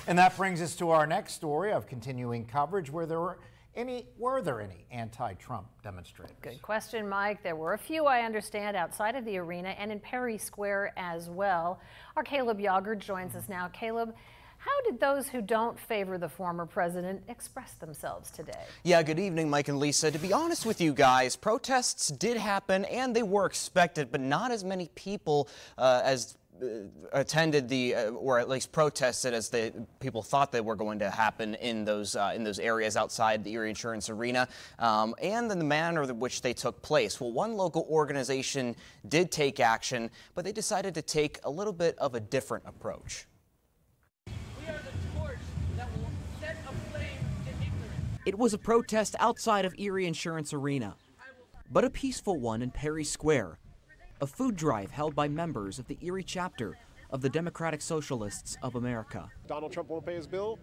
And that brings us to our next story of continuing coverage. Were there any anti-Trump demonstrators? Good question, Mike. There were a few, I understand, outside of the arena and in Perry Square as well. Our Caleb Yager joins us now. Caleb, how did those who don't favor the former president express themselves today? Yeah, good evening, Mike and Lisa. To be honest with you guys, protests did happen and they were expected, but not as many people as attended or at least protested as the people thought they were going to happen in those areas outside the Erie Insurance Arena, and in the manner in which they took place. Well, one local organization did take action, but they decided to take a little bit of a different approach. We are the torch that will set aflame to ignorance. It was a protest outside of Erie Insurance Arena, but a peaceful one in Perry Square. A food drive held by members of the Erie chapter of the Democratic Socialists of America. Donald Trump won't pay his bill?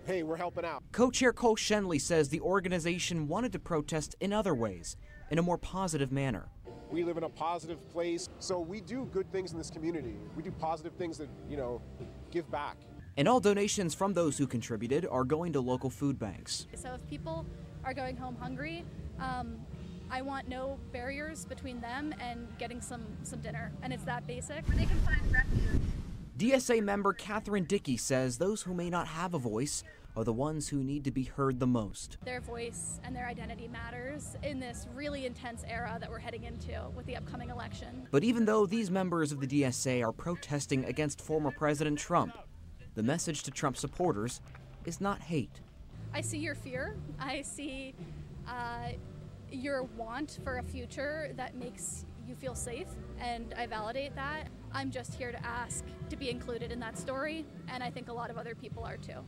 Hey, we're helping out. Co-chair Cole Shenley says the organization wanted to protest in other ways, in a more positive manner. We live in a positive place, so we do good things in this community. We do positive things that, give back. And all donations from those who contributed are going to local food banks. So if people are going home hungry, I want no barriers between them and getting some dinner, and it's that basic. They can find refuge. DSA member Catherine Dickey says those who may not have a voice are the ones who need to be heard the most. Their voice and their identity matters in this really intense era that we're heading into with the upcoming election. But even though these members of the DSA are protesting against former President Trump, the message to Trump supporters is not hate. I see your fear. I see your want for a future that makes you feel safe, and I validate that. I'm just here to ask to be included in that story, and I think a lot of other people are too.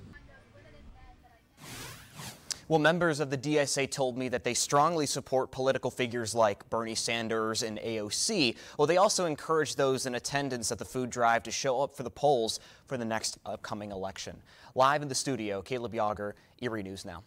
Well, members of the DSA told me that they strongly support political figures like Bernie Sanders and AOC. Well, they also encourage those in attendance at the food drive to show up for the polls for the next upcoming election. Live in the studio, Caleb Yager, Erie News Now.